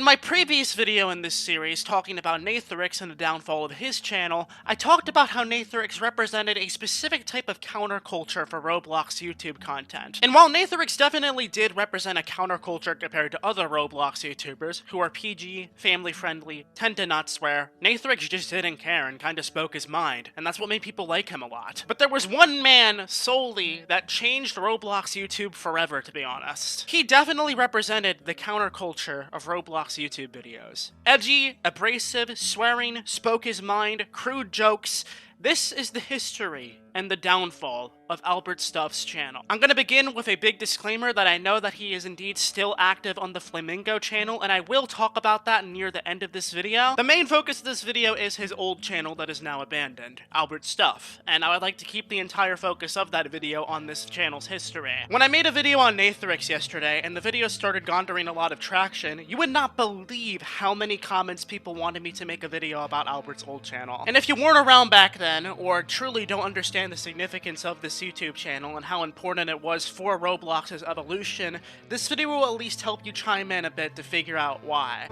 my previous video in this series, talking about Nathrix and the downfall of his channel, I talked about how Nathrix represented a specific type of counterculture for Roblox YouTube content. And while Nathrix definitely did represent a counterculture compared to other Roblox YouTubers, who are PG, family-friendly, tend to not swear, Nathrix just didn't care and kinda spoke his mind, and that's what made people like him a lot. But there was one man, solely, that changed Roblox YouTube forever, to be honest. He definitely represented the counterculture of Roblox YouTube videos. Edgy, abrasive, swearing, spoke his mind, crude jokes. This is the history and the downfall of AlbertStuff's channel. I'm gonna begin with a big disclaimer that I know that he is indeed still active on the Flamingo channel, and I will talk about that near the end of this video. The main focus of this video is his old channel that is now abandoned, AlbertsStuff, and I would like to keep the entire focus of that video on this channel's history. When I made a video on Nathrix yesterday, and the video started garnering a lot of traction, you would not believe how many comments people wanted me to make a video about Albert's old channel. And if you weren't around back then, or truly don't understand the significance of this YouTube channel and how important it was for Roblox's evolution, this video will at least help you chime in a bit to figure out why.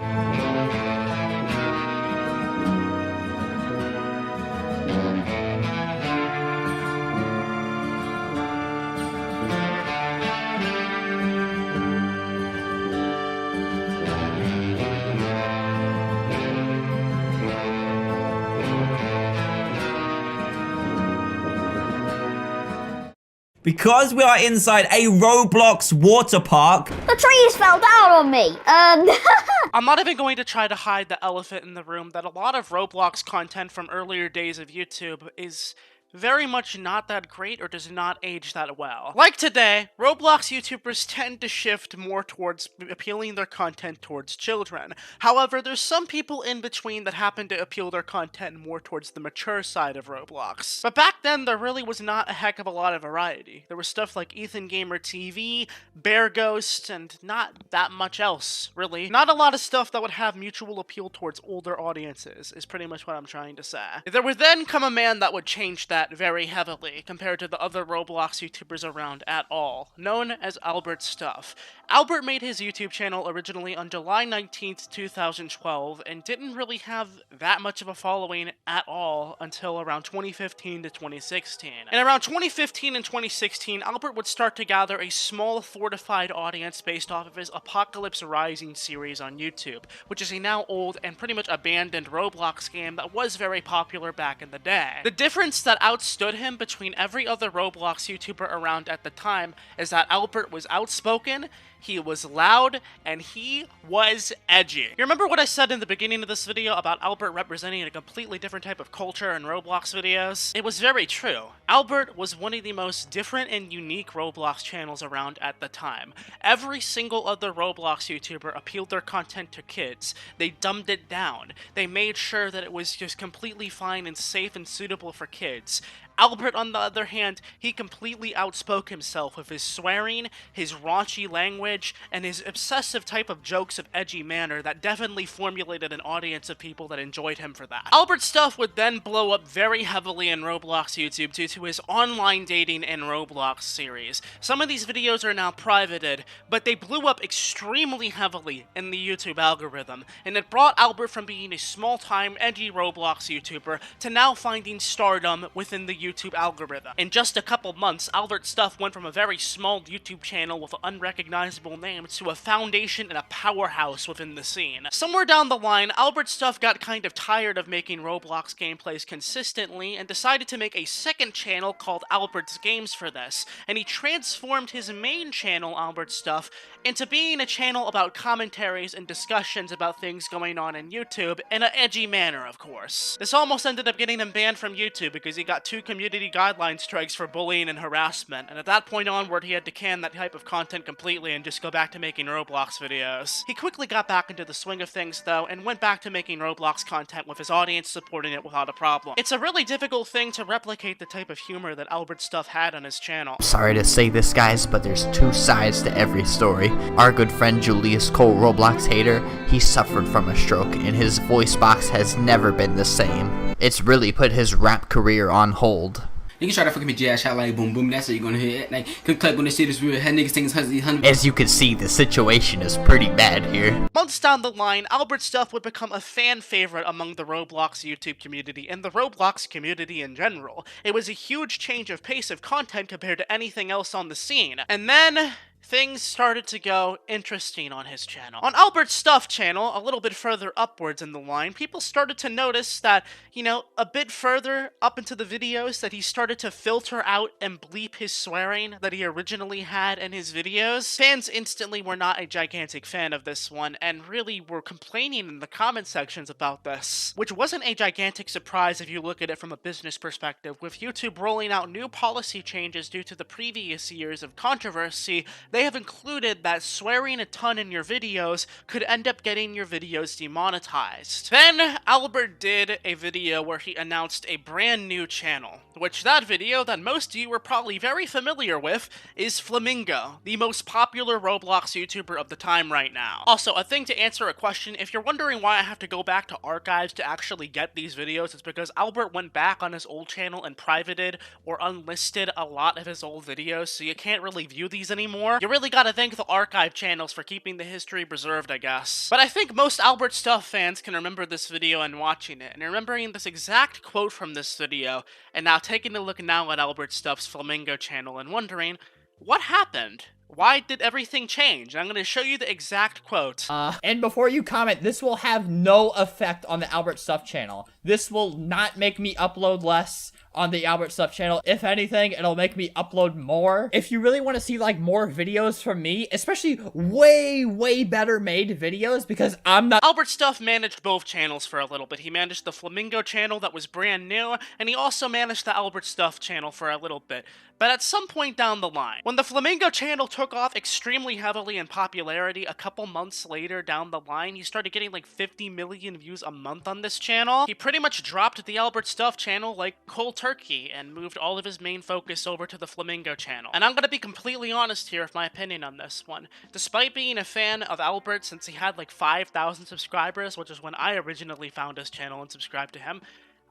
Because we are inside a Roblox water park. The trees fell down on me. I'm not even going to try to hide the elephant in the room that a lot of Roblox content from earlier days of YouTube is very much not that great or does not age that well. Like today, Roblox YouTubers tend to shift more towards appealing their content towards children. However, there's some people in between that happen to appeal their content more towards the mature side of Roblox. But back then, there really was not a heck of a lot of variety. There was stuff like Ethan Gamer TV, Bear Ghost, and not that much else, really. Not a lot of stuff that would have mutual appeal towards older audiences, is pretty much what I'm trying to say. There would then come a man that would change that very heavily compared to the other Roblox YouTubers around at all, known as AlbertsStuff. Albert made his YouTube channel originally on July 19th, 2012, and didn't really have that much of a following at all until around 2015 to 2016. And around 2015 and 2016, Albert would start to gather a small, fortified audience based off of his Apocalypse Rising series on YouTube, which is a now old and pretty much abandoned Roblox game that was very popular back in the day. The difference that outstood him between every other Roblox YouTuber around at the time is that Albert was outspoken, he was loud, and he was edgy. You remember what I said in the beginning of this video about Albert representing a completely different type of culture in Roblox videos? It was very true. Albert was one of the most different and unique Roblox channels around at the time. Every single other Roblox YouTuber appealed their content to kids. They dumbed it down. They made sure that it was just completely fine and safe and suitable for kids. Albert, on the other hand, he completely outspoke himself with his swearing, his raunchy language, and his obsessive type of jokes of edgy manner that definitely formulated an audience of people that enjoyed him for that. AlbertsStuff would then blow up very heavily in Roblox YouTube due to his online dating in Roblox series. Some of these videos are now privated, but they blew up extremely heavily in the YouTube algorithm, and it brought Albert from being a small-time, edgy Roblox YouTuber to now finding stardom within the YouTube algorithm. In just a couple months, AlbertsStuff went from a very small YouTube channel with an unrecognizable name to a foundation and a powerhouse within the scene. Somewhere down the line, AlbertsStuff got kind of tired of making Roblox gameplays consistently and decided to make a second channel called Albert's Games for this, and he transformed his main channel, AlbertsStuff, into being a channel about commentaries and discussions about things going on in YouTube in an edgy manner, of course. This almost ended up getting him banned from YouTube because he got two community guideline strikes for bullying and harassment, and at that point onward he had to can that type of content completely and just go back to making Roblox videos. He quickly got back into the swing of things though, and went back to making Roblox content with his audience supporting it without a problem. It's a really difficult thing to replicate the type of humor that AlbertsStuff had on his channel. Sorry to say this, guys, but there's two sides to every story. Our good friend Julius Cole, Roblox hater, he suffered from a stroke, and his voice box has never been the same. It's really put his rap career on hold. You can try to fucking me jazz shot like boom boom. That's what you're gonna hear. Like, click clap when the shit is real. Head niggas think it's 100. As you can see, the situation is pretty bad here. Months down the line, AlbertStuff would become a fan favorite among the Roblox YouTube community and the Roblox community in general. It was a huge change of pace of content compared to anything else on the scene. And then things started to go interesting on his channel. On AlbertStuff channel, a little bit further upwards in the line, people started to notice that, you know, a bit further up into the videos that he started to filter out and bleep his swearing that he originally had in his videos. Fans instantly were not a gigantic fan of this one and really were complaining in the comment sections about this, which wasn't a gigantic surprise if you look at it from a business perspective. With YouTube rolling out new policy changes due to the previous years of controversy, they have included that swearing a ton in your videos could end up getting your videos demonetized. Then Albert did a video where he announced a brand new channel, which that video that most of you were probably very familiar with is Flamingo, the most popular Roblox YouTuber of the time right now. Also, a thing to answer a question, if you're wondering why I have to go back to archives to actually get these videos, it's because Albert went back on his old channel and privated or unlisted a lot of his old videos, so you can't really view these anymore. You really gotta thank the archive channels for keeping the history preserved, I guess. But I think most AlbertStuff fans can remember this video and watching it, and remembering this exact quote from this video, and now taking a look now at AlbertStuff's Flamingo channel and wondering, what happened? Why did everything change? I'm going to show you the exact quote. And before you comment, this will have no effect on the AlbertStuff channel. This will not make me upload less on the AlbertStuff channel. If anything, it'll make me upload more. If you really want to see, like, more videos from me, especially way better made videos, because I'm not— AlbertStuff managed both channels for a little bit. He managed the Flamingo channel that was brand new, and he also managed the AlbertStuff channel for a little bit. But at some point down the line, when the Flamingo channel took off extremely heavily in popularity, a couple months later down the line, he started getting like 50 million views a month on this channel. He pretty much dropped the AlbertStuff channel like cold turkey and moved all of his main focus over to the Flamingo channel. And I'm gonna be completely honest here with my opinion on this one. Despite being a fan of Albert since he had like 5,000 subscribers, which is when I originally found his channel and subscribed to him,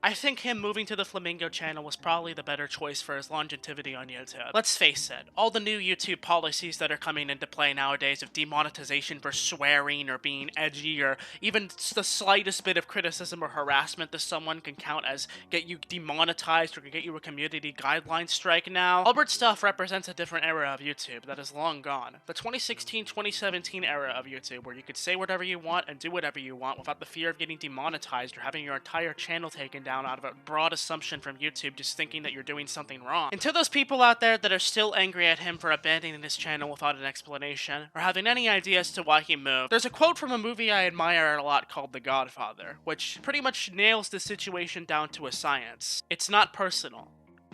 I think him moving to the Flamingo channel was probably the better choice for his longevity on YouTube. Let's face it, all the new YouTube policies that are coming into play nowadays of demonetization for swearing or being edgy or even the slightest bit of criticism or harassment to someone can count as get you demonetized or can get you a community guideline strike now. AlbertStuff represents a different era of YouTube that is long gone. The 2016-2017 era of YouTube where you could say whatever you want and do whatever you want without the fear of getting demonetized or having your entire channel taken down out of a broad assumption from YouTube just thinking that you're doing something wrong. And to those people out there that are still angry at him for abandoning his channel without an explanation, or having any idea as to why he moved, there's a quote from a movie I admire a lot called The Godfather, which pretty much nails the situation down to a science. It's not personal.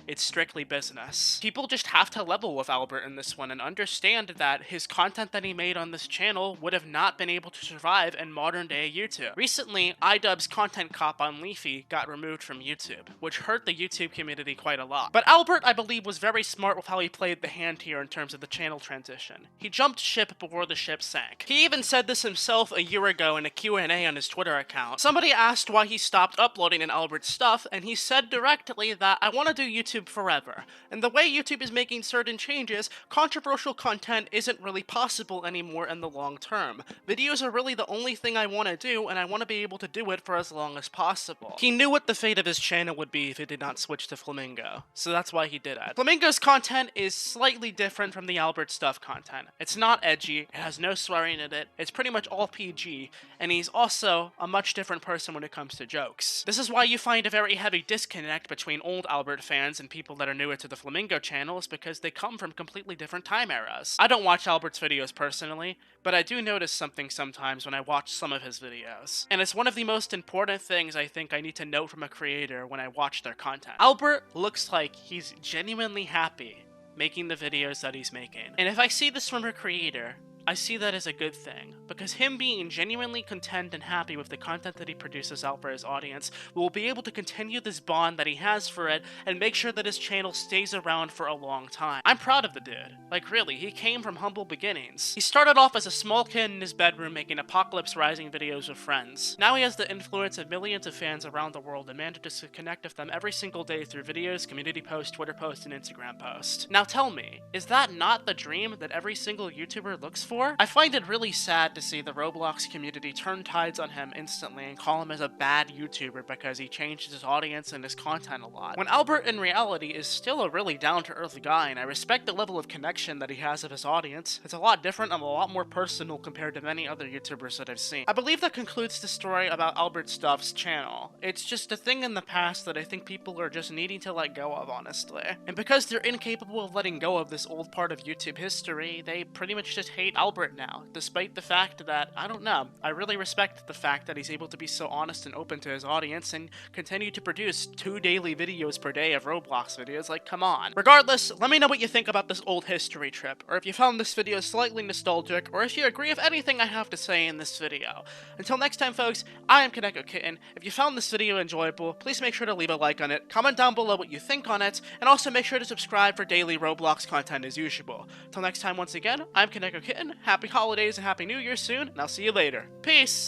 It's strictly business. People just have to level with Albert in this one and understand that his content that he made on this channel would have not been able to survive in modern day YouTube. Recently, iDubbbz's content cop on Leafy got removed from YouTube, which hurt the YouTube community quite a lot. But Albert, I believe, was very smart with how he played the hand here in terms of the channel transition. He jumped ship before the ship sank. He even said this himself a year ago in a Q&A on his Twitter account. Somebody asked why he stopped uploading in AlbertStuff, and he said directly that, I want to do YouTube forever. And the way YouTube is making certain changes, controversial content isn't really possible anymore in the long term. Videos are really the only thing I want to do, and I want to be able to do it for as long as possible. He knew what the fate of his channel would be if he did not switch to Flamingo, so that's why he did it. Flamingo's content is slightly different from the AlbertStuff content. It's not edgy, it has no swearing in it, it's pretty much all PG, and he's also a much different person when it comes to jokes. This is why you find a very heavy disconnect between old Albert fans and people that are newer to the Flamingo channels because they come from completely different time eras. I don't watch Albert's videos personally, but I do notice something sometimes when I watch some of his videos. And it's one of the most important things I think I need to note from a creator when I watch their content. Albert looks like he's genuinely happy making the videos that he's making. And if I see this from a creator, I see that as a good thing, because him being genuinely content and happy with the content that he produces out for his audience will be able to continue this bond that he has for it and make sure that his channel stays around for a long time. I'm proud of the dude. Like really, he came from humble beginnings. He started off as a small kid in his bedroom making Apocalypse Rising videos with friends. Now he has the influence of millions of fans around the world and manages to connect with them every single day through videos, community posts, Twitter posts, and Instagram posts. Now tell me, is that not the dream that every single YouTuber looks for? I find it really sad to see the Roblox community turn tides on him instantly and call him as a bad YouTuber because he changed his audience and his content a lot, when Albert in reality is still a really down-to-earth guy, and I respect the level of connection that he has with his audience. It's a lot different and a lot more personal compared to many other YouTubers that I've seen. I believe that concludes the story about AlbertStuff's channel. It's just a thing in the past that I think people are just needing to let go of, honestly. And because they're incapable of letting go of this old part of YouTube history, they pretty much just hate Albert now, despite the fact that, I don't know, I really respect the fact that he's able to be so honest and open to his audience and continue to produce 2 daily videos per day of Roblox videos. Like, come on. Regardless, let me know what you think about this old history trip, or if you found this video slightly nostalgic, or if you agree with anything I have to say in this video. Until next time, folks, I am Kaneko Kitten. If you found this video enjoyable, please make sure to leave a like on it, comment down below what you think on it, and also make sure to subscribe for daily Roblox content as usual. Till next time, once again, I'm Kaneko Kitten. Happy holidays and happy new year soon, and I'll see you later. Peace!